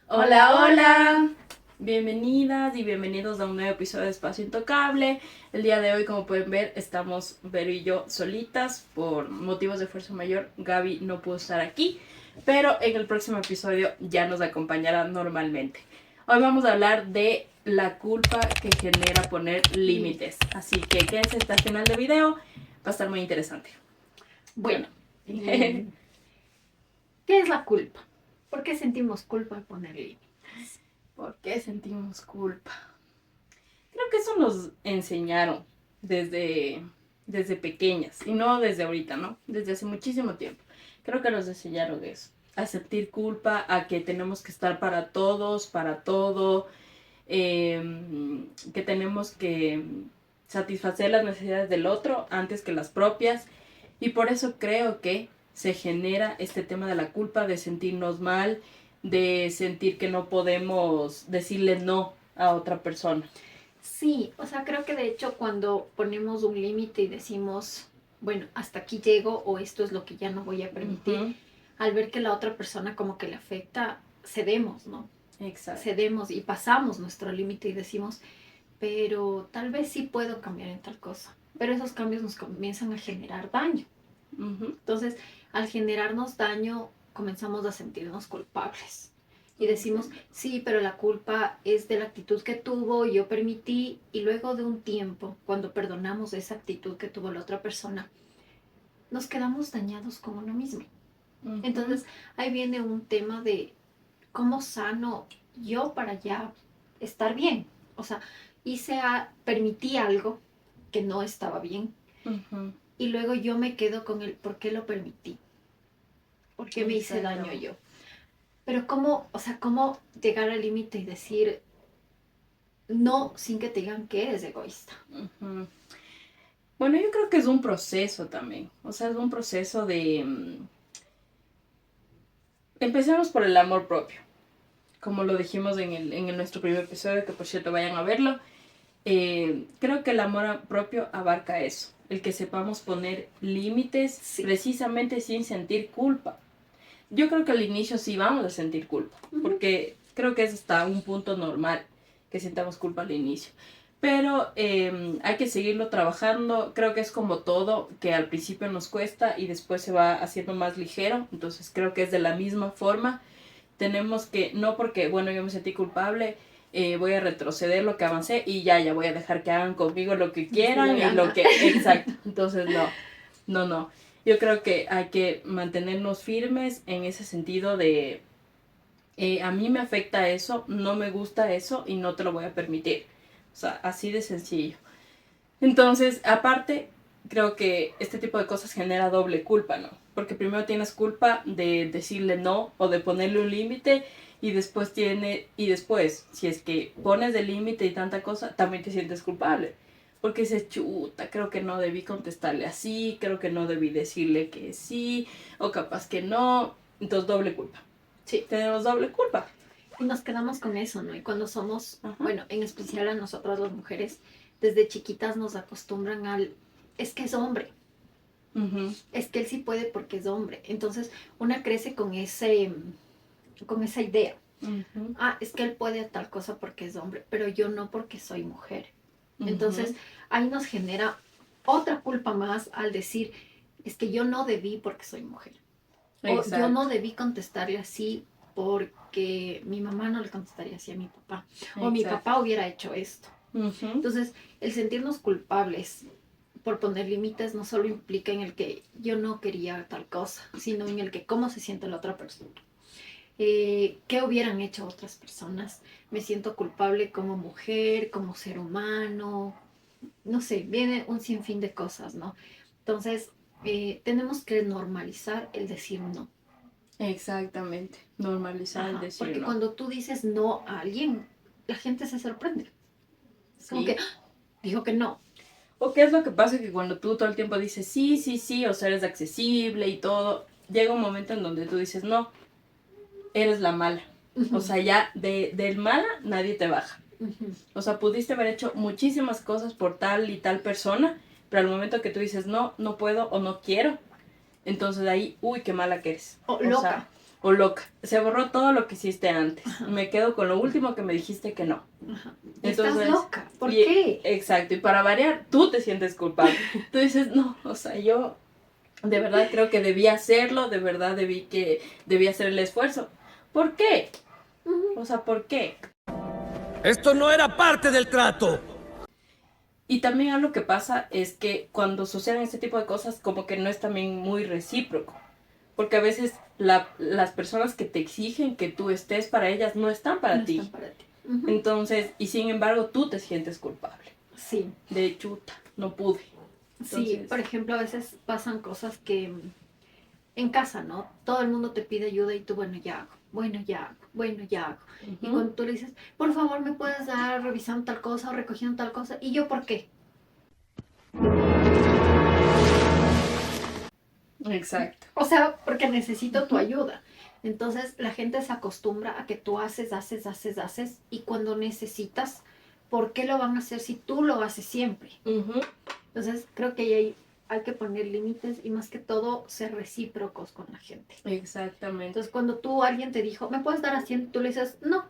Hola, hola. Bienvenidas y bienvenidos a un nuevo episodio de Espacio Intocable. El día de hoy, como pueden ver, estamos Vero y yo solitas por motivos de fuerza mayor. Gaby no pudo estar aquí, pero en el próximo episodio ya nos acompañará normalmente. Hoy vamos a hablar de la culpa que genera poner límites. Así que quédense hasta el final del video, va a estar muy interesante. Bueno, ¿qué es la culpa? ¿Por qué sentimos culpa al poner límites? ¿Por qué sentimos culpa? Creo que eso nos enseñaron desde, desde pequeñas y no desde ahorita, ¿no? Desde hace muchísimo tiempo. Creo que nos enseñaron eso, a sentir culpa, a que tenemos que estar para todos, para todo, que tenemos que satisfacer las necesidades del otro antes que las propias. Y por eso creo que se genera este tema de la culpa, de sentirnos mal, de sentir que no podemos decirle no a otra persona. Sí, o sea, creo que de hecho cuando ponemos un límite y decimos, bueno, hasta aquí llego o esto es lo que ya no voy a permitir, Ujú. al ver que la otra persona como que le afecta, cedemos, ¿no? Exacto. Cedemos y pasamos nuestro límite y decimos, pero tal vez sí puedo cambiar en tal cosa. Pero esos cambios nos comienzan a generar daño. Ujú. Entonces, al generarnos daño, comenzamos a sentirnos culpables. Y decimos, sí, pero la culpa es de la actitud que tuvo, yo permití, y luego de un tiempo, cuando perdonamos esa actitud que tuvo la otra persona, nos quedamos dañados con uno mismo. Ujú. Entonces, ahí viene un tema de cómo sano yo para ya estar bien. O sea, permití algo que no estaba bien, Ujú. y luego yo me quedo con el por qué lo permití. ¿Por qué me hice daño Exactamente. yo? Pero cómo, o sea, cómo llegar al límite y decir no sin que te digan que eres egoísta. Ujú. Bueno, yo creo que es un proceso también. O sea, es un proceso de... Empecemos por el amor propio. Como lo dijimos nuestro primer episodio, que por cierto vayan a verlo. Creo que el amor propio abarca eso. El que sepamos poner límites Sí. precisamente sin sentir culpa. Yo creo que al inicio sí vamos a sentir culpa, porque creo que es hasta un punto normal que sintamos culpa al inicio. Pero hay que seguirlo trabajando. Creo que es como todo, que al principio nos cuesta y después se va haciendo más ligero. Entonces creo que es de la misma forma. Tenemos que, no porque, bueno, yo me sentí culpable, voy a retroceder lo que avancé y ya voy a dejar que hagan conmigo lo que quieran y lo que... Exacto. Entonces no. Yo creo que hay que mantenernos firmes en ese sentido de, a mí me afecta eso, no me gusta eso y no te lo voy a permitir. O sea, así de sencillo. Entonces, aparte, creo que este tipo de cosas genera doble culpa, ¿no? Porque primero tienes culpa de decirle no o de ponerle un límite y después, si es que pones el límite y tanta cosa, también te sientes culpable. Porque dices, chuta, creo que no debí contestarle así, creo que no debí decirle que sí, o capaz que no. Entonces, doble culpa. Sí. Tenemos doble culpa. Y nos quedamos con eso, ¿no? Y cuando somos, Ajá. bueno, en especial a nosotras las mujeres, desde chiquitas nos acostumbran al, es que es hombre, Uh-huh. es que él sí puede porque es hombre. Entonces, una crece con esa idea. Uh-huh. Ah, es que él puede tal cosa porque es hombre, pero yo no porque soy mujer. Entonces, Uh-huh. ahí nos genera otra culpa más al decir, es que yo no debí porque soy mujer. O yo no Exacto. debí contestarle así porque mi mamá no le contestaría así a mi papá. O mi Exacto. papá hubiera hecho esto. Uh-huh. Entonces, el sentirnos culpables por poner límites no solo implica en el que yo no quería tal cosa, sino en el que cómo se siente la otra persona. ¿Qué hubieran hecho otras personas? Me siento culpable como mujer, como ser humano, no sé, viene un sinfín de cosas, ¿no? Entonces, tenemos que normalizar el decir no. Exactamente. Normalizar el Ajá, decir porque no. cuando tú dices no a alguien, la gente se sorprende. Es como que Sí. ¡ah! Dijo que no. ¿O qué es lo que pasa? Que cuando tú todo el tiempo dices sí, o sea, eres accesible y todo, llega un momento en donde tú dices no, eres la mala. O sea, ya del mala nadie te baja. O sea, pudiste haber hecho muchísimas cosas por tal y tal persona, pero al momento que tú dices no puedo o no quiero, entonces ahí, uy, qué mala que eres. O O sea, loca. o loca. Se borró todo lo que hiciste antes. Ajá. Me quedo con lo último que me dijiste que no. Ajá. Entonces, Estás loca. ¿Por y- qué? Exacto, y para variar, tú te sientes culpable. Tú dices, no, o sea, yo de verdad creo que debía hacerlo, de verdad debía hacer el esfuerzo. ¿Por qué? Ujú. O sea, ¿por qué? Esto no era parte del trato. Y también algo que pasa es que cuando suceden este tipo de cosas, como que no es también muy recíproco. Porque a veces las personas que te exigen que tú estés para ellas no están para No ti. están para ti. Ujú. Entonces, y sin embargo, tú te sientes culpable. Sí. De chuta, no pude. Sí, Entonces, por ejemplo, a veces pasan cosas que en casa, ¿no? Todo el mundo te pide ayuda y tú, bueno, ya hago, bueno, ya hago, bueno, ya hago. Y ujú, cuando tú le dices, por favor, ¿me puedes dar revisando tal cosa o recogiendo tal cosa? ¿Y yo por qué? exacto. O sea, porque necesito tu ayuda. Entonces la gente se acostumbra a que tú haces y cuando necesitas, ¿por qué lo van a hacer si tú lo haces siempre? Ujú, Entonces creo que ahí hay que poner límites y más que todo ser recíprocos con la gente. exactamente. Entonces cuando alguien te dijo, ¿me puedes dar haciendo? Tú le dices, no,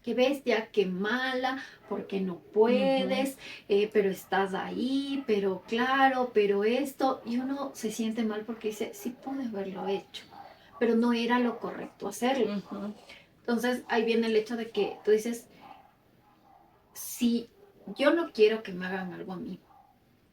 qué bestia, qué mala, porque no puedes, pero estás ahí, pero claro, pero esto, y uno se siente mal porque dice, sí pude haberlo hecho, pero no era lo correcto hacerlo. Ujú, Entonces ahí viene el hecho de que tú dices, si yo no quiero que me hagan algo a mí,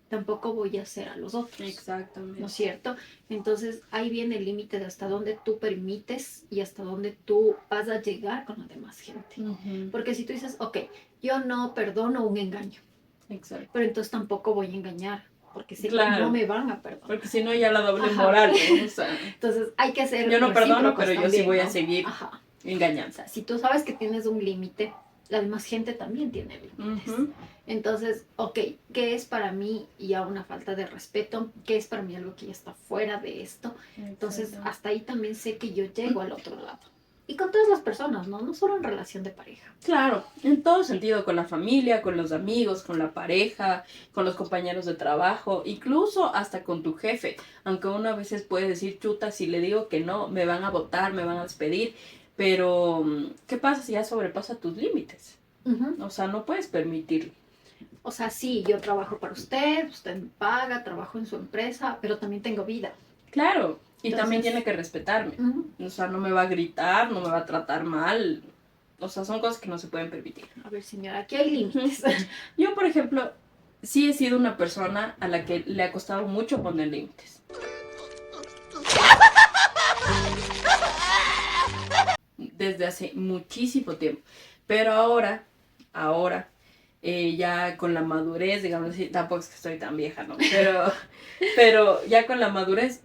tampoco voy a hacer a los otros. ¿No es exactamente. cierto? Entonces ahí viene el límite de hasta dónde tú permites y hasta dónde tú vas a llegar con la demás gente. Ujú, Porque si tú dices, ok, yo no perdono un engaño, exacto. pero entonces tampoco voy a engañar, porque sé que Claro. no me van a perdonar. Porque si no, ya la doble Ajá. moral, ¿no? O sea, Entonces hay que ser yo no perdono, recíprocos pero yo sí también, voy a ¿no? seguir Ajá. O engañando. sea, si tú sabes que tienes un límite, la demás gente también tiene límites. Ujú, Entonces, ok, ¿qué es para mí ya una falta de respeto? ¿Qué es para mí algo que ya está fuera de esto? Entonces, exacto. hasta ahí también sé que yo llego al otro lado. Y con todas las personas, ¿no? No solo en relación de pareja. Claro, en todo sentido, con la familia, con los amigos, con la pareja, con los compañeros de trabajo, incluso hasta con tu jefe. Aunque uno a veces puede decir, chuta, si le digo que no, me van a botar, me van a despedir. Pero, ¿qué pasa si ya sobrepasa tus límites? Ujú. O sea, no puedes permitirlo. O sea, sí, yo trabajo para usted me paga, trabajo en su empresa, pero también tengo vida. Claro, y también Entonces, tiene que respetarme. ujú. O sea, no me va a gritar, no me va a tratar mal. O sea, son cosas que no se pueden permitir. A ver, señora, aquí hay límites. Yo, por ejemplo, sí he sido una persona a la que le ha costado mucho poner límites. Desde hace muchísimo tiempo. Pero ahora, ya con la madurez, digamos así, tampoco es que estoy tan vieja, ¿no? Pero ya con la madurez,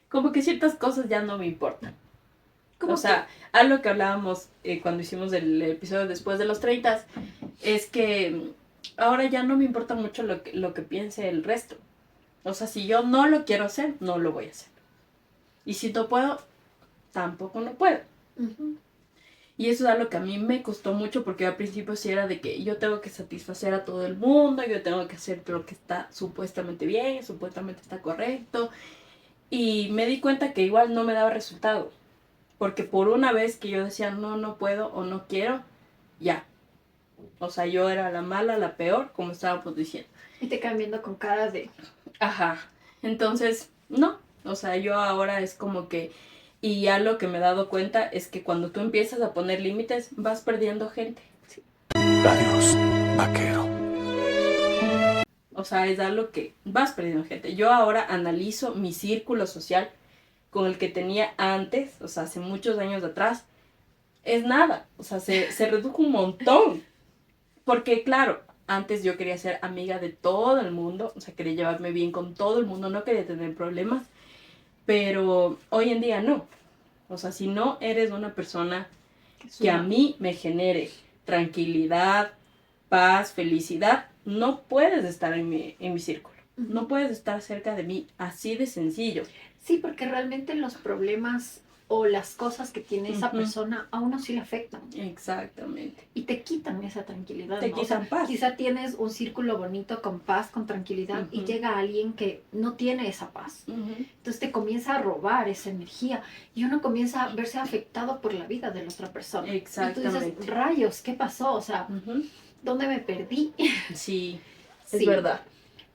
como que ciertas cosas ya no me importan. ¿Cómo O sea, algo que hablábamos cuando hicimos el episodio después de los 30 es que ahora ya no me importa mucho lo que piense el resto. O sea, si yo no lo quiero hacer, no lo voy a hacer. Y si no puedo, tampoco no puedo. que? Ujú. Y eso es algo que a mí me costó mucho porque al principio sí era de que yo tengo que satisfacer a todo el mundo, yo tengo que hacer lo que está supuestamente bien, supuestamente está correcto. Y me di cuenta que igual no me daba resultado. Porque por una vez que yo decía no, no puedo o no quiero, ya. O sea, yo era la mala, la peor, como estábamos diciendo. Y te quedan viendo con cara de... Ajá. Entonces, no. O sea, yo ahora es como que... Y algo que me he dado cuenta es que cuando tú empiezas a poner límites, vas perdiendo gente. Adiós, vaquero. O sea, es algo que vas perdiendo gente. Yo ahora analizo mi círculo social con el que tenía antes, o sea, hace muchos años atrás. Es nada. O sea, se redujo un montón. Porque, claro, antes yo quería ser amiga de todo el mundo, o sea, quería llevarme bien con todo el mundo, no quería tener problemas, pero hoy en día no. O sea, si no eres una persona que a mí me genere tranquilidad, paz, felicidad, no puedes estar en mi círculo. No puedes estar cerca de mí, así de sencillo. Sí, porque realmente los problemas o las cosas que tiene esa Ujú. persona a uno sí le afectan Exactamente. y te quitan esa tranquilidad, Te ¿no? O sea, quitan paz. quizá tienes un círculo bonito con paz, con tranquilidad y Ujú. llega alguien que no tiene esa paz. Ujú. Entonces te comienza a robar esa energía y uno comienza a verse afectado por la vida de la otra persona. Y tú dices, Exactamente. rayos, ¿qué pasó? O sea, Ujú. ¿dónde me perdí? Sí, es Sí, verdad.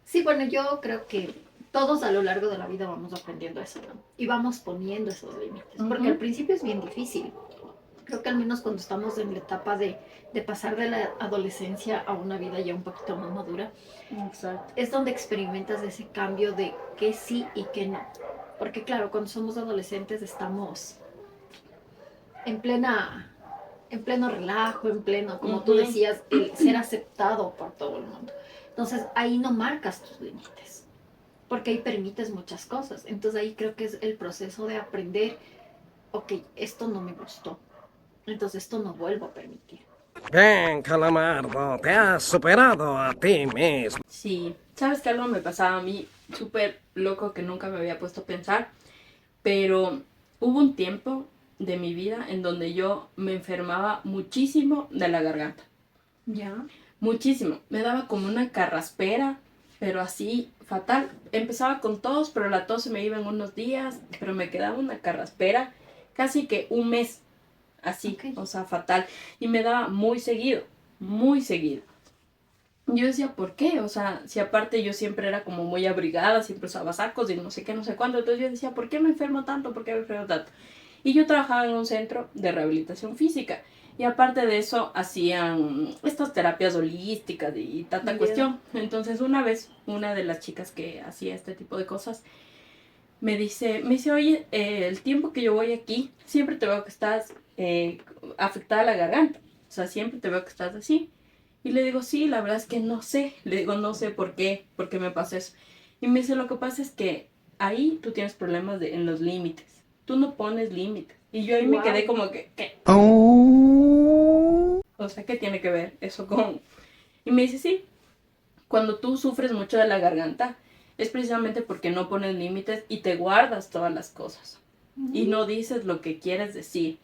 sí, bueno, yo creo que todos a lo largo de la vida vamos aprendiendo eso, ¿no? Y vamos poniendo esos límites, porque al Ujú. principio es bien difícil. Creo que al menos cuando estamos en la etapa de pasar de la adolescencia a una vida ya un poquito más madura, Exacto. es donde experimentas ese cambio de qué sí y qué no. Porque claro, cuando somos adolescentes estamos en plena, en pleno relajo, en pleno, como tú Ujú. decías, el ser aceptado por todo el mundo. Entonces ahí no marcas tus límites, porque ahí permites muchas cosas. Entonces ahí creo que es el proceso de aprender, ok, esto no me gustó, entonces esto no vuelvo a permitir. Bien, Calamardo, te has superado a ti mismo. Sí, ¿sabes qué algo me pasaba a mí? Súper loco que nunca me había puesto a pensar, pero hubo un tiempo de mi vida en donde yo me enfermaba muchísimo de la garganta. ¿Ya? Muchísimo. Me daba como una carraspera, pero así fatal. Empezaba con tos, pero la tos se me iba en unos días, pero me quedaba una carraspera casi que un mes, así, Ok. o sea, fatal. Y me daba muy seguido, muy seguido. Yo decía, ¿por qué? O sea, si aparte yo siempre era como muy abrigada, siempre usaba sacos y no sé qué, no sé cuánto. Entonces yo decía, ¿por qué me enfermo tanto? ¿Por qué me enfermo tanto? Y yo trabajaba en un centro de rehabilitación física. Y aparte de eso, hacían estas terapias holísticas y tanta Ya. cuestión. Entonces una vez, una de las chicas que hacía este tipo de cosas, me dice, oye, el tiempo que yo voy aquí, siempre te veo que estás afectada la garganta. O sea, siempre te veo que estás así. Y le digo, sí, la verdad es que no sé. Le digo, no sé por qué me pasa eso. Y me dice, lo que pasa es que ahí tú tienes problemas en los límites. Tú no pones límites. Y yo ahí me quedé Wow. como que, ¿qué? O sea, ¿qué tiene que ver eso con...? Y me dice, sí, cuando tú sufres mucho de la garganta, es precisamente porque no pones límites y te guardas todas las cosas. Y no dices lo que quieres decir.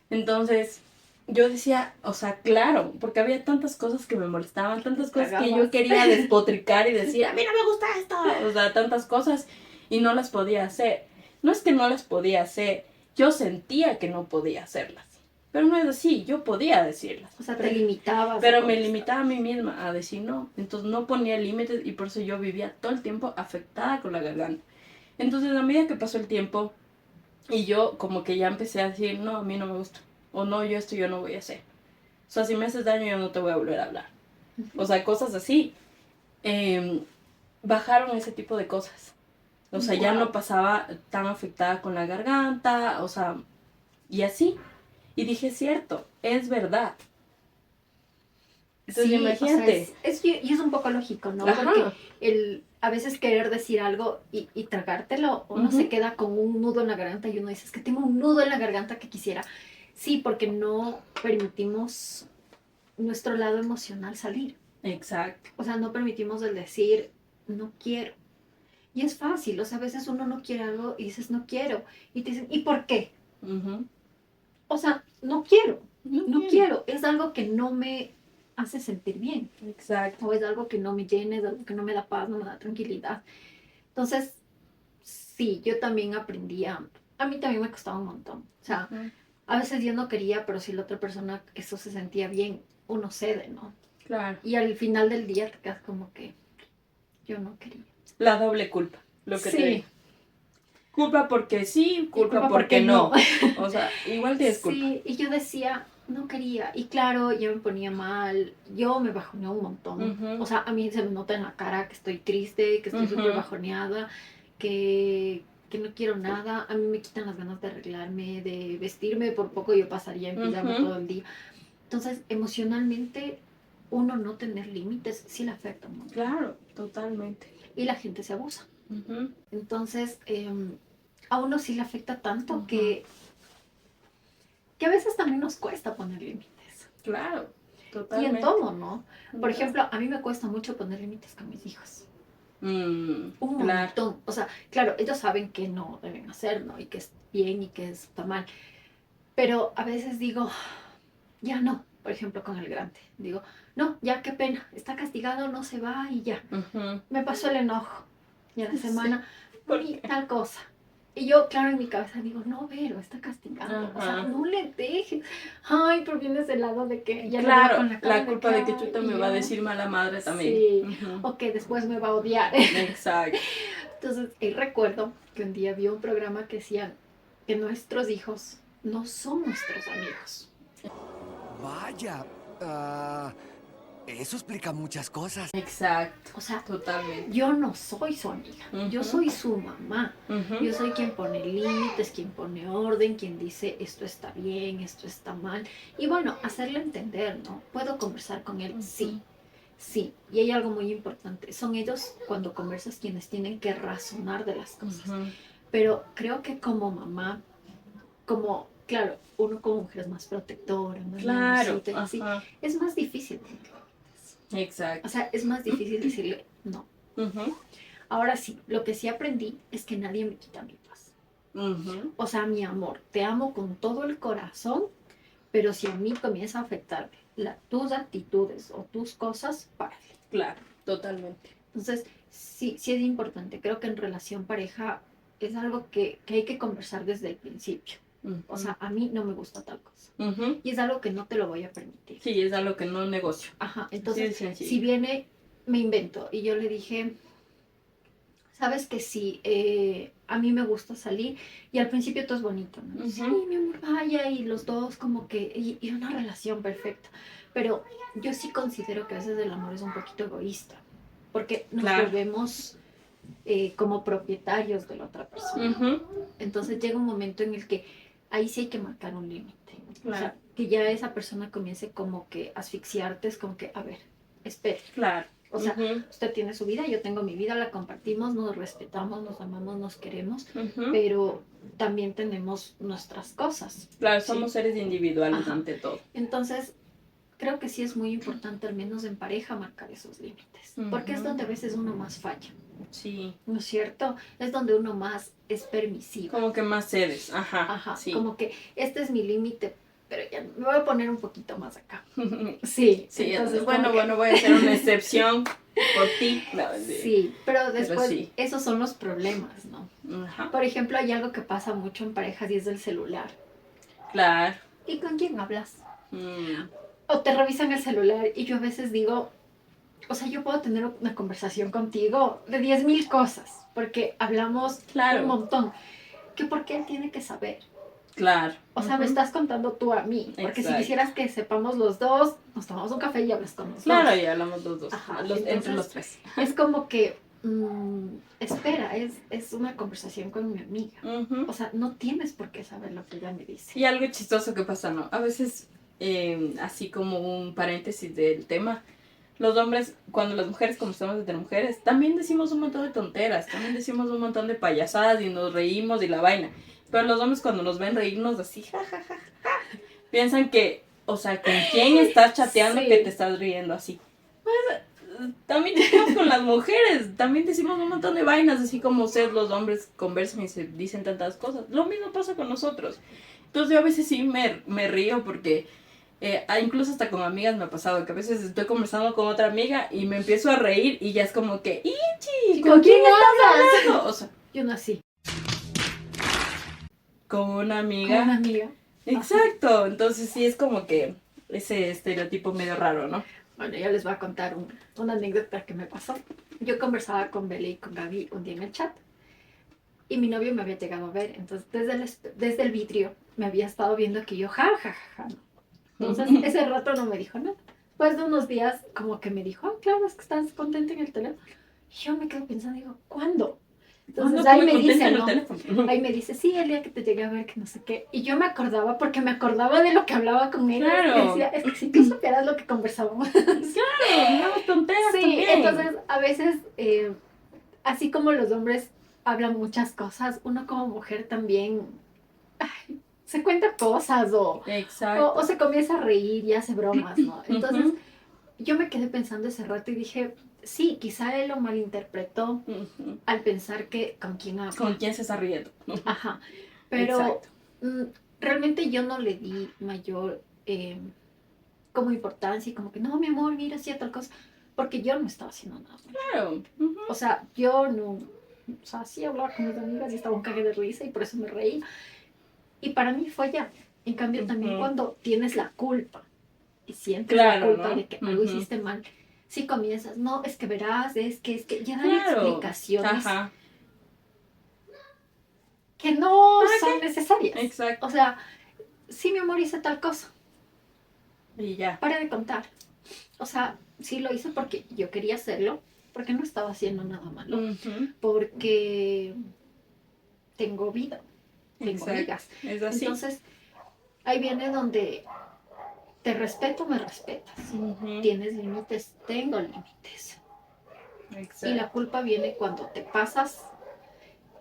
Entonces, yo decía, o sea, claro, porque había tantas cosas que me molestaban, tantas cosas que yo Tragabas. quería despotricar y decir, a mí no me gusta esto. O sea, tantas cosas y no las podía hacer. No es que no las podía hacer, yo sentía que no podía hacerlas. Pero no es así, yo podía decirlas. O sea, te limitabas a Pero me contestar. limitaba a mí misma a decir no. Entonces no ponía límites y por eso yo vivía todo el tiempo afectada con la garganta. Entonces a medida que pasó el tiempo y yo como que ya empecé a decir, no, a mí no me gusta. O no, yo esto yo no voy a hacer. O sea, si me haces daño yo no te voy a volver a hablar. O sea, cosas así. eh, Bajaron ese tipo de cosas. O sea, ya no Wow. pasaba tan afectada con la garganta, o sea, y así. Y dije, cierto, es verdad. Entonces Sí, o sea, imagínate. y es un poco lógico, ¿no? Porque Ajá. a veces querer decir algo y tragártelo, uno se Ujú. queda con un nudo en la garganta y uno dice, es que tengo un nudo en la garganta que quisiera. Sí, porque no permitimos nuestro lado emocional salir. Exacto. O sea, no permitimos el decir, no quiero. Y es fácil, o sea, a veces uno no quiere algo y dices, no quiero. Y te dicen, ¿y por qué? Ujú. O sea, no quiero, No no quiero. quiero. Es algo que no me hace sentir bien. Exacto. O es algo que no me llena, es algo que no me da paz, no me da tranquilidad. Entonces, sí, yo también aprendí a mí también me costaba un montón. O sea, Ujú. a veces yo no quería, pero si la otra persona eso se sentía bien, uno cede, ¿no? Claro. Y al final del día te quedas como que yo no quería. La doble culpa, lo que te Sí, digo. Culpa porque sí, y culpa culpa porque porque no. no. O sea, igual tienes culpa. Sí, y yo decía, no quería. Y claro, yo me ponía mal, yo me bajoneé un montón. O Ujú. sea, a mí se me nota en la cara que estoy triste, que estoy súper Ujú. bajoneada, que no quiero nada. A mí me quitan las ganas de arreglarme, de vestirme. Por poco yo pasaría en pijama Ujú. todo el día. Entonces, emocionalmente, uno no tener límites sí le afecta un montón. Claro, totalmente. Y la gente se abusa. Ujú. Entonces, a uno sí le afecta tanto Ujú. que a veces también nos cuesta poner límites. Claro, Y en totalmente. todo, ¿no? En Por todo. ejemplo, a mí me cuesta mucho poner límites con mis hijos. Un Claro. montón. O sea, claro, ellos saben que no deben hacer, ¿no? Y que es bien y que está mal. Pero a veces digo, ya no. Por ejemplo, con el grande. Digo, no, ya qué pena. Está castigado, no se va y ya. Ujú. Me pasó el enojo. Y a la Sí. semana, ¿Por mami, qué? tal cosa. Y yo, claro, en mi cabeza digo, no, Vero, está castigando. O sea, Ajá. no le dejes. Ay, pero vienes del lado de que ya le veo Claro, con la cara la de culpa que, de que ay, Chuta y me va a yo, decir mala madre también. sí, Ujú. o que después me va a odiar. Exacto. Entonces, recuerdo que un día vi un programa que decían que nuestros hijos no son nuestros amigos. Vaya, eso explica muchas cosas. Exacto. O sea, Totalmente. yo no soy su amiga, yo Ujú. soy su mamá. Ujú. Yo soy quien pone límites, quien pone orden, quien dice esto está bien, esto está mal. Y bueno, hacerle entender, ¿no? ¿Puedo conversar con él? Sí, sí. Y hay algo muy importante. Son ellos, cuando conversas, quienes tienen que razonar de las cosas. Ujú. Pero creo que como mamá, como, claro, uno como mujer es más protectora, más Claro. amorcito y así, Ajá. es más difícil. O Exacto. sea, es más difícil decirle no. Ujú. Ahora sí, lo que sí aprendí es que nadie me quita mi paz. Ujú. O sea, mi amor, te amo con todo el corazón, pero si a mí comienza a afectar tus actitudes o tus cosas, párale. Claro, totalmente. Entonces, sí, sí es importante. Creo que en relación pareja es algo que hay que conversar desde el principio. O sea, a mí no me gusta tal cosa. Ujú. Y es algo que no te lo voy a permitir. Sí, es algo que no negocio. Ajá, Así de entonces, sencillo. si viene, me invento. Y yo le dije, sabes que sí, a mí me gusta salir. Y al principio todo es bonito, ¿no? Ujú. Sí, mi amor, vaya. Y los dos como que, y una relación perfecta. Pero yo sí considero que a veces el amor es un poquito egoísta. Porque nos Claro. volvemos como propietarios de la otra persona. Ujú. Entonces llega un momento en el que ahí sí hay que marcar un límite. O Claro. sea, que ya esa persona comience como que a asfixiarte, es como que, a ver, espere. Claro. O sea, Ujú. usted tiene su vida, yo tengo mi vida, la compartimos, nos respetamos, nos amamos, nos queremos, Ujú. pero también tenemos nuestras cosas. Claro, ¿sí? somos seres individuales Ajá. ante todo. Entonces, creo que sí es muy importante, al menos en pareja, marcar esos límites. Porque es Ujú. donde a veces uno más falla, Sí. ¿no es cierto? Es donde uno más es permisivo. Como que más cedes. Ajá. Ajá, Sí. como que este es mi límite, pero ya me voy a poner un poquito más acá. Sí, Sí, entonces bueno, como que- bueno, voy a hacer una excepción por ti. No, sí. Sí, pero después sí. esos son los problemas, ¿no? Ajá. Por ejemplo, hay algo que pasa mucho en parejas y es el celular. Claro. ¿Y con quién hablas? Mm. O te revisan el celular y yo a veces digo, o sea, yo puedo tener una conversación contigo de 10.000 cosas, porque hablamos Claro. un montón. ¿Que por qué él tiene que saber? Claro. O sea, me Ujú. estás contando tú a mí, porque si Exacto. quisieras que sepamos los dos, nos tomamos un café y hablas con los Claro, dos. y hablamos los dos. Ajá, Entre entonces- los tres. Es como que, espera, es una conversación con mi amiga. Ujú. O sea, no tienes por qué saber lo que ella me dice. Y algo chistoso que pasa, ¿no? A veces, así como un paréntesis del tema, los hombres, cuando las mujeres conversamos entre mujeres, también decimos un montón de tonteras, también decimos un montón de payasadas y nos reímos y la vaina. Pero los hombres cuando nos ven reírnos así, ja, piensan que, o sea, ¿con quién estás chateando Sí. que te estás riendo así? Pues, también decimos con las mujeres, también decimos un montón de vainas, así como ustedes los hombres conversan y se dicen tantas cosas. Lo mismo pasa con nosotros. Entonces yo a veces sí me río porque incluso hasta con amigas me ha pasado que a veces estoy conversando con otra amiga y me empiezo a reír y ya es como que, ¡Ichi! ¿Con quién hablas? estás hablando? O sea, Yo nací con una con amiga. una amiga. Exacto, entonces sí es como que ese estereotipo medio raro, ¿no? Bueno, yo les voy a contar una anécdota que me pasó. Yo conversaba con Beli y con Gaby un día en el chat y mi novio me había llegado a ver. Entonces, desde el vidrio me había estado viendo que yo, ja, ja, ja, ja. Entonces, ese rato no me dijo nada. Después de unos días, como que me dijo, ah, claro, es que estás contenta en el teléfono. Y yo me quedo pensando, digo, ¿cuándo? Entonces, ¿Cuándo ahí tuve me contenta dice, en el ¿no? teléfono? Ahí me dice, sí, el día que te llegué a ver, que no sé qué. Y yo me acordaba, porque me acordaba de lo que hablaba con ella. Claro. Y decía, es que si tú supieras lo que conversábamos. Claro, digamos tonteras Sí, también. entonces a veces, así como los hombres hablan muchas cosas, uno como mujer también ay, se cuenta cosas Exacto. o se comienza a reír y hace bromas, ¿no? Entonces Ujú. yo me quedé pensando ese rato y dije, sí, quizá él lo malinterpretó Ujú. al pensar que con quién habla. ¿Con quién se está riendo? Ajá, pero Exacto. mm, realmente yo no le di mayor como importancia y como que, no, mi amor, mira, hacía tal cosa, porque yo no estaba haciendo nada malo. Claro. Ujú. O sea, yo no, o sea, sí hablaba con mis amigas y estaba un cague de risa y por eso me reí. Y para mí fue ya. En cambio, también Ujú. cuando tienes la culpa y sientes la Claro, culpa ¿no? de que algo Ujú. hiciste mal, si comienzas, no, es que verás, es que ya dar Claro. explicaciones Ajá. que no ¿Para son qué? necesarias. Exacto. O sea, sí, mi amor, hice tal cosa, Y ya. para de contar. O sea, sí lo hice porque yo quería hacerlo, porque no estaba haciendo nada malo, Ujú. porque tengo vida, tengo Exacto. amigas. Es así. Entonces, ahí viene donde te respeto, me respetas. Ujú. Tienes límites, tengo límites. Y la Exacto. culpa viene cuando te pasas,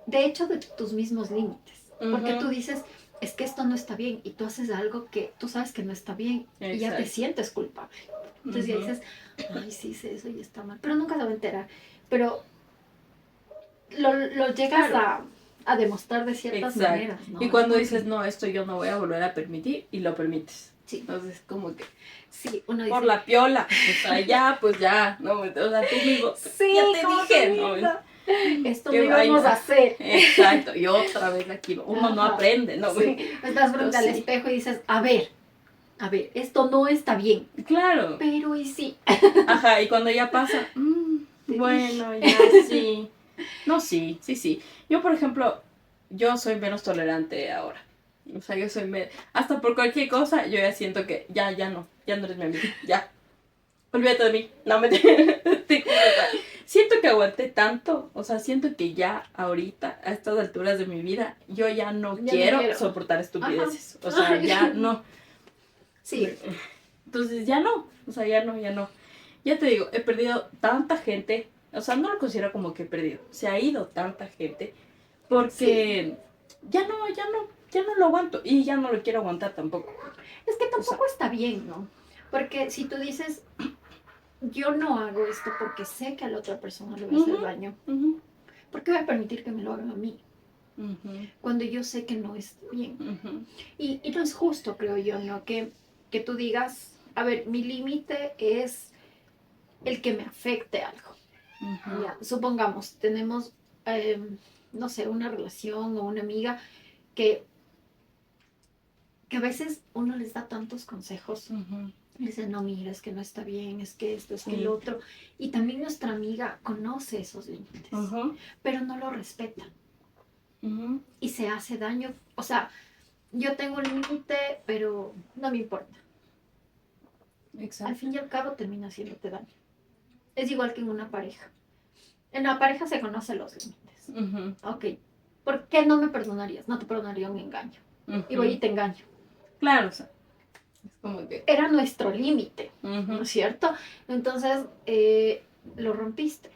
de hecho, de tus mismos límites. Porque tú Ujú. dices, es que esto no está bien, y tú haces algo que tú sabes que no está bien, y ya te Exacto. sientes culpable. Entonces ya Ujú. dices, ay, sí hice eso y está mal. Pero nunca se va a enterar. Pero lo llegas Claro. a demostrar de ciertas Exacto. maneras, ¿no? Y Es cuando como dices, que, no, esto yo no voy a volver a permitir, y lo permites. sí, Entonces, como que sí, uno por dice, la piola, o sea, ya, pues ya, no, o sea, tú mismo, sí, ya te como que dije, ¿no? linda. Esto no Que vaina. íbamos a hacer. Exacto, y otra vez aquí, uno no Ajá, aprende, ¿no? sí, estás Yo frente al sí, espejo y dices, a ver, esto no está bien. claro, Pero y sí, ajá, y cuando ya pasa, te dije. bueno, ya sí, no, sí, sí, sí. Yo, por ejemplo, yo soy menos tolerante ahora. O sea, yo soy, hasta por cualquier cosa, yo ya siento que ya no eres mi amigo, ya. Olvídate de mí, no me te juro, o sea, siento que aguanté tanto, o sea, siento que ya ahorita, a estas alturas de mi vida, yo ya no Ya no quiero quiero. soportar Ajá. estupideces, o sea, ya no. Sí, Entonces ya no, o sea, ya no, ya no. Ya te digo, he perdido tanta gente, o sea, no lo considero como que he perdido, se ha ido tanta gente sí. porque ya no lo aguanto y ya no lo quiero aguantar tampoco. Es que O sea, tampoco está bien, ¿no? Porque si tú dices, yo no hago esto porque sé que a la otra persona le va a hacer ujú, daño, ujú, ¿por qué voy a permitir que me lo hagan a mí? ujú, Cuando yo sé que no está bien. ujú, Y no es justo, creo yo, ¿no? Que tú digas, a ver, mi límite es el que me afecte algo. ujú, Ya, supongamos, tenemos, eh, no sé, una relación o una amiga que, que a veces uno les da tantos consejos. ujú. Y dice, no, mira, es que no está bien, es que esto, es que el Sí. otro. Y también nuestra amiga conoce esos límites, Ujú, pero no lo respeta ujú. y se hace daño. O sea, yo tengo un límite, pero no me importa. Al Exacto. fin y al cabo termina haciéndote daño. Es igual que en una pareja. En la pareja se conocen los límites. Ujú, Ok, ¿por qué no me perdonarías? No te perdonaría un engaño. Y voy y ujú. te engaño. Claro, o sea, es como que. Era nuestro límite, ¿no Ujú. es cierto? Entonces, lo rompiste.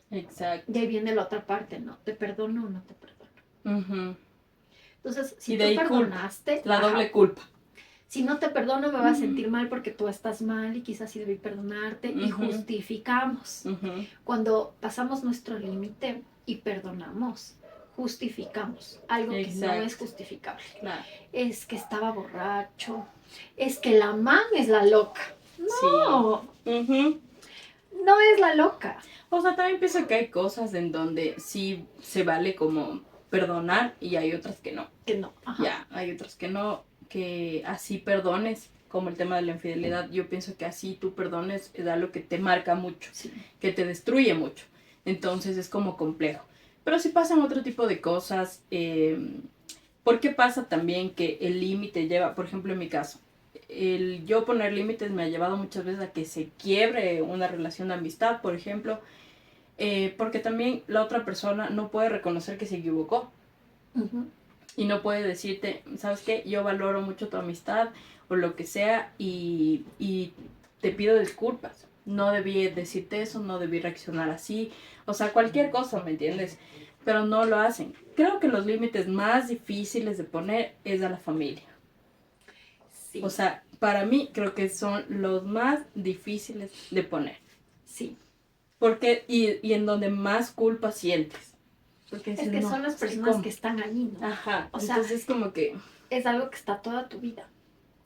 Y Exacto. ahí viene la otra parte, ¿no? ¿Te perdono o no te perdono? Ujú. Entonces, si Y de tú ahí culpa, perdonaste, la doble ajá, culpa. si no te perdono me vas a Ujú, sentir mal porque tú estás mal y quizás sí debí perdonarte y ujú, justificamos. ujú. Cuando pasamos nuestro límite y perdonamos, justificamos algo que no es Exacto. justificable. Claro. Es que estaba borracho, es que la man es la loca. Sí. No, Ujú. no es la loca. O sea, también pienso que hay cosas en donde sí se vale como perdonar y hay otras que no. Que no, ajá. Ya, hay otras que no, que así perdones, como el tema de la infidelidad. Yo pienso que así tú perdones es algo que te marca mucho, Sí, que te destruye mucho. Entonces es como complejo. Pero si pasan otro tipo de cosas, ¿por qué pasa también que el límite lleva, por ejemplo en mi caso, el yo poner límites me ha llevado muchas veces a que se quiebre una relación de amistad, por ejemplo, porque también la otra persona no puede reconocer que se equivocó ujú, y no puede decirte, ¿sabes qué? Yo valoro mucho tu amistad o lo que sea y te pido disculpas. No debí decirte eso, no debí reaccionar así. O sea, cualquier cosa, ¿me entiendes? Pero no lo hacen. Creo que los límites más difíciles de poner es a la familia. O sí, sea, para mí creo que son los más difíciles de poner. sí. Porque, y en donde más culpa sientes. Porque Es dices, que no, son las es que personas ¿cómo? que están allí, ¿no? Ajá, O sea, entonces como que... es algo que está toda tu vida.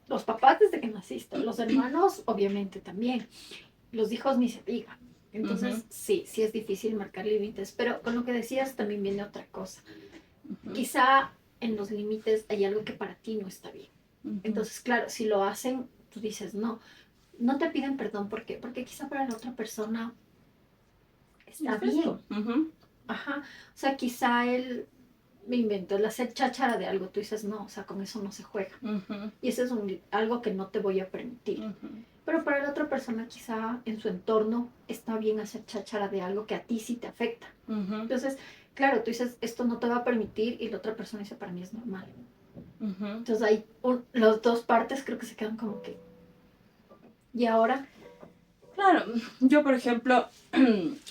Los papás desde que naciste, los hermanos obviamente también, los hijos ni se diga. Entonces, Ujú, sí es difícil marcar límites, pero con lo que decías también viene otra cosa. ujú, Quizá en los límites hay algo que para ti no está bien. ujú. Entonces, claro, si lo hacen, tú dices, no, no te piden perdón, ¿por qué? Porque quizá para la otra persona está Es bien. esto. Ujú, Ajá. O sea, quizá él, me invento, el hacer cháchara de algo, tú dices, no, o sea, con eso no se juega. ujú, Y eso es algo que no te voy a permitir. ujú, Pero para la otra persona quizá en su entorno está bien hacer cháchara de algo que a ti sí te afecta. ujú, Entonces, claro, tú dices, esto no te va a permitir y la otra persona dice, para mí es normal. ujú. Entonces hay las dos partes creo que se quedan como que, ¿y ahora? Claro, yo por ejemplo,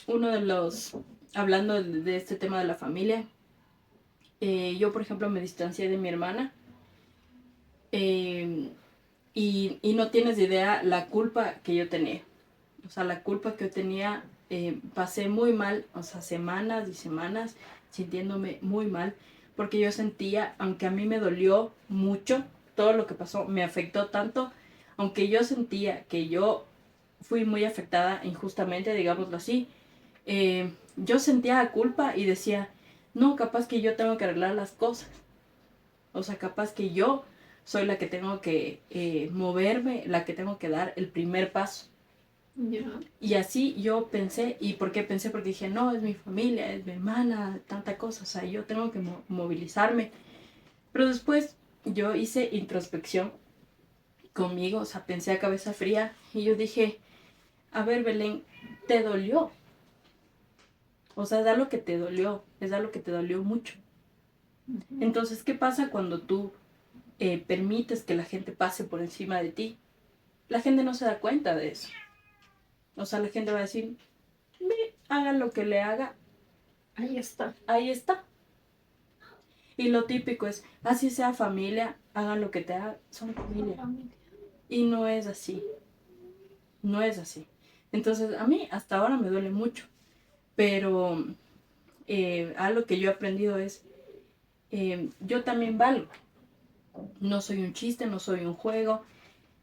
uno de los, hablando de este tema de la familia, yo por ejemplo me distancié de mi hermana eh, y no tienes idea la culpa que yo tenía. O sea, la culpa que yo tenía, pasé muy mal, o sea, semanas y semanas sintiéndome muy mal, porque yo sentía, aunque a mí me dolió mucho, todo lo que pasó me afectó tanto, aunque yo sentía que yo fui muy afectada injustamente, digámoslo así, yo sentía culpa y decía, no, capaz que yo tengo que arreglar las cosas. O sea, capaz que yo soy la que tengo que moverme, la que tengo que dar el primer paso. Ya. Y así yo pensé, ¿y por qué pensé? Porque dije, no, es mi familia, es mi hermana, tanta cosa, o sea, yo tengo que movilizarme. Pero después yo hice introspección conmigo, o sea, pensé a cabeza fría y yo dije, a ver, Belén, ¿te dolió? O sea, es algo que te dolió, es algo que te dolió mucho. Ujú. Entonces, ¿qué pasa cuando tú permites que la gente pase por encima de ti? La gente no se da cuenta de eso. O sea, la gente va a decir, haga lo que le haga, Ahí está. ahí está. Y lo típico es, así sea familia, hagan lo que te hagan, son Son familia. familia. Y no es así, no es así. Entonces, a mí hasta ahora me duele mucho, pero algo que yo he aprendido es, yo también valgo. No soy un chiste, no soy un juego.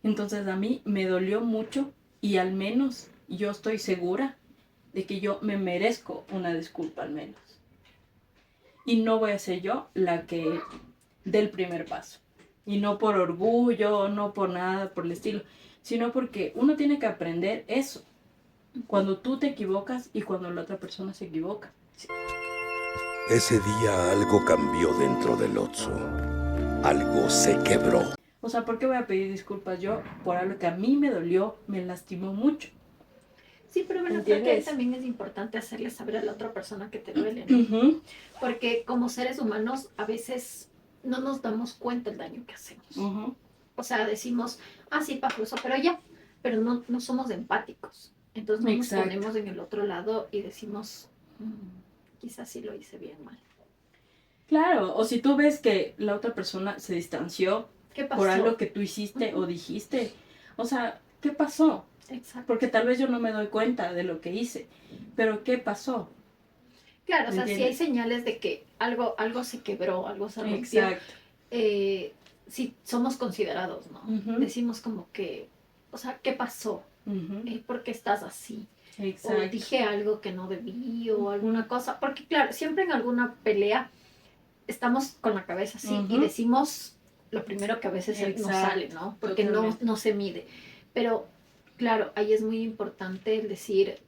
Entonces, a mí me dolió mucho y al menos yo estoy segura de que yo me merezco una disculpa al menos. Y no voy a ser yo la que dé el primer paso. Y no por orgullo, no por nada por el estilo, sino porque uno tiene que aprender eso. Cuando tú te equivocas y cuando la otra persona se equivoca. Ese día algo cambió dentro del Otso. Algo se quebró. O sea, ¿por qué voy a pedir disculpas yo por algo que a mí me dolió, me lastimó mucho? Sí, pero bueno, creo que ahí ¿Entiendes? también es importante hacerle saber a la otra persona que te duele, ¿no? Ujú, Porque como seres humanos a veces no nos damos cuenta del daño que hacemos. ujú. O sea, decimos, ah, sí, pasó eso, pero ya, pero no somos empáticos. Entonces no nos Exacto. ponemos en el otro lado y decimos, quizás sí lo hice bien mal. Claro, o si tú ves que la otra persona se distanció ¿Qué por algo pasó? que tú hiciste o Ujú. dijiste, o sea, ¿qué pasó? Exacto. Porque tal vez yo no me doy cuenta de lo que hice, pero ¿qué pasó? Claro, o ¿Me sea, sí hay entiendes? señales de que algo se quebró, algo se rompió. Exacto. Sí, somos considerados, ¿no? Ujú, Decimos como que, o sea, ¿qué pasó? ujú, ¿Por qué estás así? O exacto. dije algo que no debí o alguna Ujú, cosa. Porque claro, siempre en alguna pelea estamos con la cabeza así y ujú, decimos lo primero que a veces nos sale, exacto. ¿no? Porque Totalmente. no se mide. Pero claro, ahí es muy importante el decir,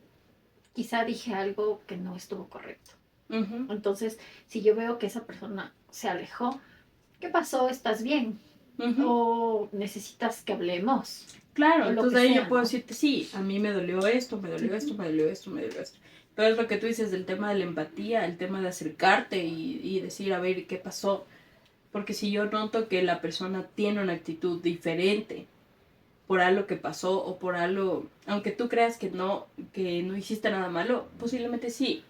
quizá dije algo que no estuvo correcto. Ujú, Entonces, si yo veo que esa persona se alejó, ¿qué pasó? ¿Estás bien? ujú. ¿O necesitas que hablemos? Claro, O lo que entonces ahí yo sea, puedo ¿no? decirte, sí, a mí me dolió esto, me dolió esto, Ujú. me dolió esto, me dolió esto. Pero es lo que tú dices del tema de la empatía, el tema de acercarte y decir, a ver, ¿qué pasó? Porque si yo noto que la persona tiene una actitud diferente por algo que pasó o por algo, aunque tú creas que no hiciste nada malo, posiblemente sí.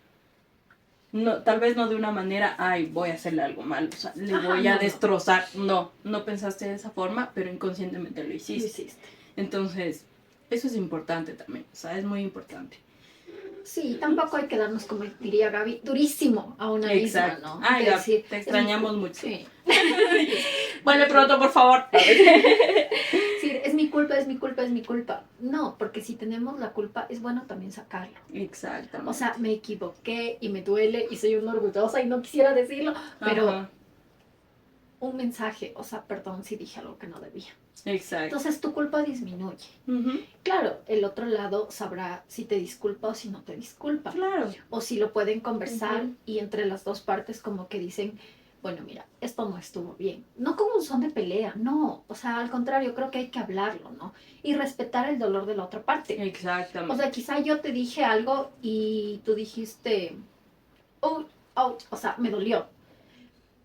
No, tal vez no de una manera, ay, voy a hacerle algo malo, o sea, le Ajá, voy a no, no, destrozar. No, no pensaste de esa forma, pero inconscientemente lo lo hiciste. hiciste. Entonces, eso es importante también, o sea, es muy importante. Sí, tampoco hay que darnos, como diría Gaby, durísimo a una Exacto. misma, ¿no? Ay, De Gab, decir, te es extrañamos mi mucho. Sí. Vuelve pronto, por favor. Sí, es mi culpa, es mi culpa, es mi culpa. No, porque si tenemos la culpa, es bueno también sacarlo. Exactamente. O sea, me equivoqué y me duele y soy una orgullosa y no quisiera decirlo, pero Ajá, un mensaje, o sea, perdón si dije algo que no debía. exacto. Entonces tu culpa disminuye. Ujú, Claro, el otro lado sabrá si te disculpa o si no te disculpa. claro. O si lo pueden conversar Ujú. y entre las dos partes como que dicen, bueno, mira, esto no estuvo bien. No como un son de pelea, no. O sea, al contrario, creo que hay que hablarlo, ¿no? Y respetar el dolor de la otra parte. O Exactamente. sea, quizá yo te dije algo y tú dijiste, oh, ouch, o sea, me dolió.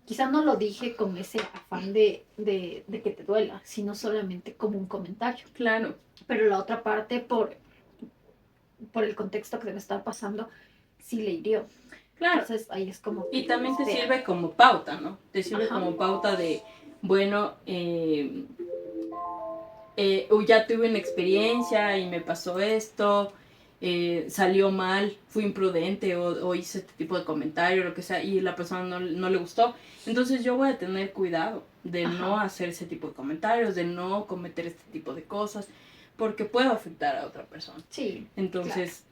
Quizá no lo dije con ese afán de que te duela, sino solamente como un comentario. Claro, Pero la otra parte, por el contexto que debe estar pasando, sí le hirió. claro. Entonces ahí es como que Y también te espera. sirve como pauta, ¿no? Te sirve Ajá. como pauta de, bueno, ya tuve una experiencia y me pasó esto, salió mal, fui imprudente o hice este tipo de comentario, lo que sea, y la persona no le gustó. Entonces yo voy a tener cuidado de Ajá. no hacer ese tipo de comentarios, de no cometer este tipo de cosas, porque puedo afectar a otra persona. Sí, Entonces,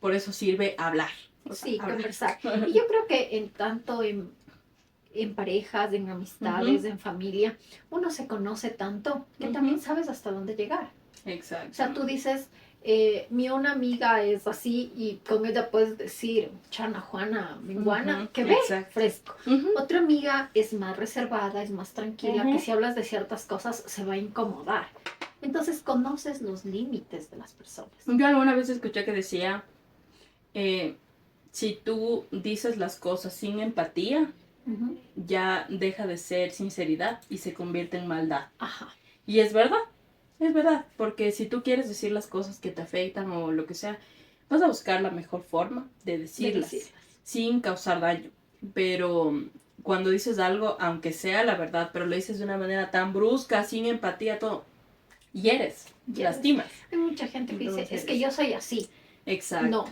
por eso sirve hablar. O sea, sí, hablar. conversar. Y yo creo que en tanto en parejas, en amistades, Ujú. en familia, uno se conoce tanto que Ujú. también sabes hasta dónde llegar. Exacto. O sea, tú dices, mi una amiga es así y con ella puedes decir, Chana, Juana, Minguana, Ujú, que ve exacto. fresco. Ujú. Otra amiga es más reservada, es más tranquila, Ujú. que si hablas de ciertas cosas se va a incomodar. Entonces conoces los límites de las personas. Yo alguna vez escuché que decía, eh, si tú dices las cosas sin empatía, Ujú. ya deja de ser sinceridad y se convierte en maldad. Ajá. Y es verdad, porque si tú quieres decir las cosas que te afectan o lo que sea, vas a buscar la mejor forma de decirlas, decirlas. sin causar daño. Pero cuando dices algo, aunque sea la verdad, pero lo dices de una manera tan brusca, sin empatía, todo, hieres, Yes. lastimas. Hay mucha gente que dice, Entonces, es que yo soy así. exacto. No,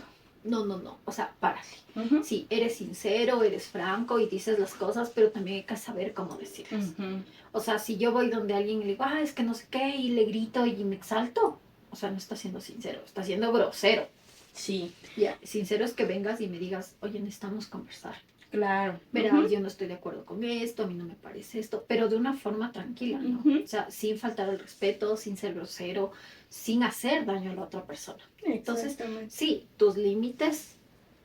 no, no, no. O sea, párale. Ujú. Sí, eres sincero, eres franco y dices las cosas, pero también hay que saber cómo decirlas. Ujú. O sea, si yo voy donde alguien y le digo, ah, es que no sé qué, y le grito y me exalto, o sea, no está siendo sincero, está siendo grosero. Sí, Ya, sincero es que vengas y me digas, oye, necesitamos conversar. claro. Verás, Ujú. yo no estoy de acuerdo con esto, a mí no me parece esto, pero de una forma tranquila, ¿no? Ujú. O sea, sin faltar al respeto, sin ser grosero, sin hacer daño a la otra persona. Entonces, Exactamente. sí, tus límites,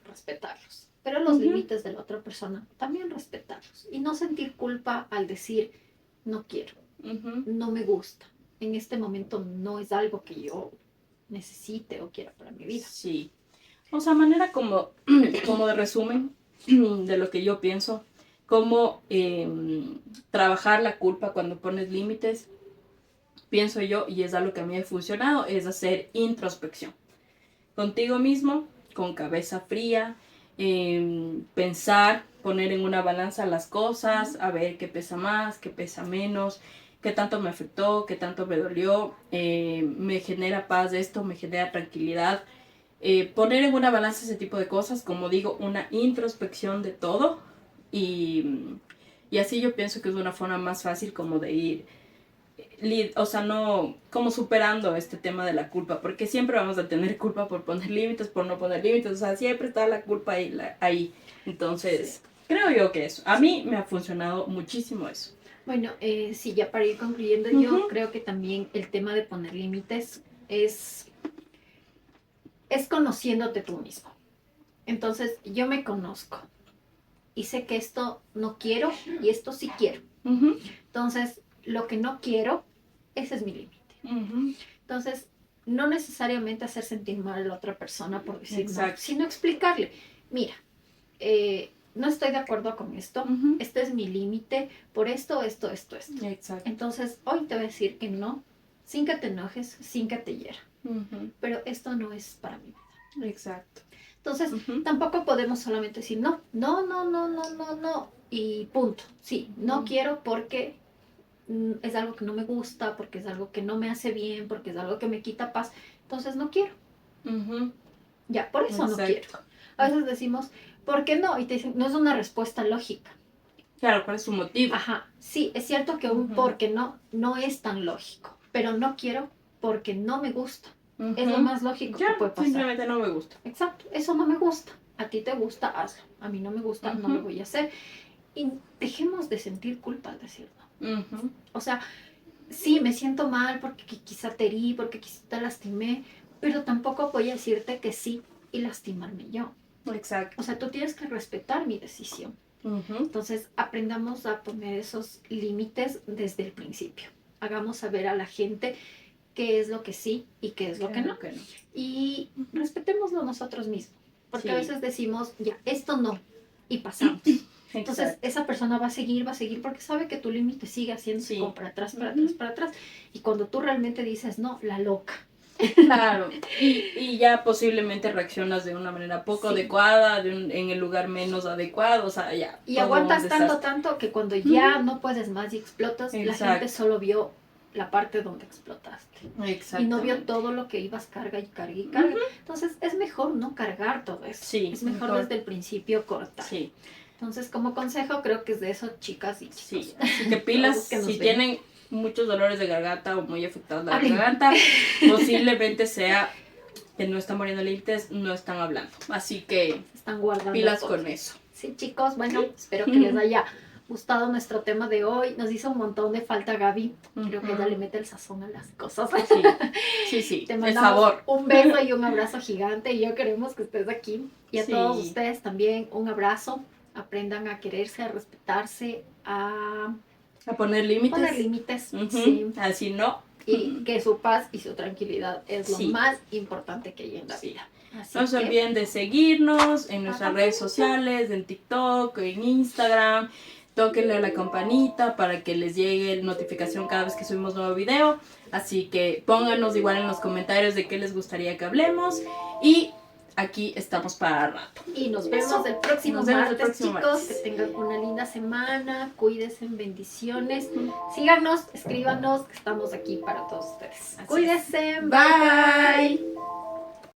respetarlos, pero los Ujú. límites de la otra persona también respetarlos y no sentir culpa al decir, no quiero, Ujú. no me gusta, en este momento no es algo que yo necesite o quiera para mi vida. Sí. O sea, manera como, como de resumen de lo que yo pienso, cómo trabajar la culpa cuando pones límites, pienso yo, y es algo que a mí ha funcionado, es hacer introspección. Contigo mismo, con cabeza fría, pensar, poner en una balanza las cosas, a ver qué pesa más, qué pesa menos, qué tanto me afectó, qué tanto me dolió, me genera paz esto, me genera tranquilidad. Poner en una balanza ese tipo de cosas, como digo, una introspección de todo y así yo pienso que es una forma más fácil como de ir, o sea, no como superando este tema de la culpa, porque siempre vamos a tener culpa por poner límites, por no poner límites, o sea, siempre está la culpa ahí. Ahí. Entonces, Sí. creo yo que eso, a mí me ha funcionado muchísimo eso. Bueno, sí, ya para ir concluyendo, yo Ujú. creo que también el tema de poner límites es conociéndote tú mismo. Entonces, yo me conozco y sé que esto no quiero y esto sí quiero. Ujú. Entonces, lo que no quiero, ese es mi límite. Ujú. Entonces, no necesariamente hacer sentir mal a la otra persona por decir no, Exacto. sino explicarle, mira, no estoy de acuerdo con esto, Ujú. este es mi límite por esto, esto, esto, esto. Exacto. Entonces, hoy te voy a decir que no, sin que te enojes, sin que te hiera, Ujú. pero esto no es para mi vida. Exacto. Entonces, Ujú. tampoco podemos solamente decir no, no, no, no, no, no, no, y punto. Sí, no Mm. quiero porque es algo que no me gusta, porque es algo que no me hace bien, porque es algo que me quita paz. Entonces, no quiero. Ujú. Ya, por eso no Exacto. quiero. A veces decimos, ¿por qué no? Y te dicen, no es una respuesta lógica. Claro, ¿cuál es su motivo? Ajá, sí, es cierto que un Ujú. por qué no es tan lógico, pero no quiero porque no me gusta. Es lo Ujú. más lógico Ya, que puede pasar. simplemente no me gusta. Exacto, eso no me gusta. A ti te gusta, hazlo. A mí no me gusta, no lo Ujú. voy a hacer. Y dejemos de sentir culpa al decirlo. Ujú. O sea, sí, me siento mal porque quizá te herí, porque quizá te lastimé, pero tampoco voy a decirte que sí y lastimarme yo. Exacto. O sea, tú tienes que respetar mi decisión. Ujú. Entonces, aprendamos a poner esos límites desde el principio. Hagamos saber a la gente qué es lo que sí y qué es lo que no. Claro que no. Y respetémoslo nosotros mismos. Porque a Sí. veces decimos, ya, esto no, y pasamos. Entonces, Exacto. esa persona va a seguir porque sabe que tu límite sigue haciéndose Sí. como para atrás, para Ujú. atrás, para atrás. Y cuando tú realmente dices, no, la loca. Claro, y ya posiblemente reaccionas de una manera poco Sí. adecuada, en el lugar menos adecuado, o sea, ya. Y todo aguantas un tanto, desastre. tanto que cuando ya no puedes más y explotas, la Exacto. gente solo vio la parte donde explotaste. Y no vio Exactamente. todo lo que ibas carga y carga y carga. Entonces es mejor no cargar todo eso. Sí, Es mejor mejor. desde el principio cortar. Sí, Entonces como consejo creo que es de eso, chicas y chicos. sí. Así que pilas, Todos que nos si ven. tienen muchos dolores de garganta o muy afectados la Hablen. garganta, posiblemente sea que no están poniendo límites, no están hablando. Así que Están guardando pilas todo. con eso. Sí, chicos, bueno, espero que les haya gustado nuestro tema de hoy. Nos hizo un montón de falta Gaby. Creo que ella le mete el sazón a las cosas. Sí, sí, sí. Te El mandamos sabor. un beso y un abrazo gigante y yo queremos que estés aquí. Y a Sí. todos ustedes también un abrazo. Aprendan a quererse, a respetarse, a A poner límites. poner límites. Ujú. Sí. Así no. Y que su paz y su tranquilidad es lo Sí. más importante que hay en la Sí. vida. Así No se que, olviden de seguirnos en nuestras Ajá. redes sociales, en TikTok, en Instagram. Tóquenle a la campanita para que les llegue notificación cada vez que subimos nuevo video. Así que pónganos igual en los comentarios de qué les gustaría que hablemos. Y aquí estamos para rato. y nos vemos el próximo Nos vemos el martes, próximo chicos. martes. Que tengan una linda semana. Cuídense, bendiciones. Síganos, escríbanos, que estamos aquí para todos ustedes. Así es. Cuídense. Bye.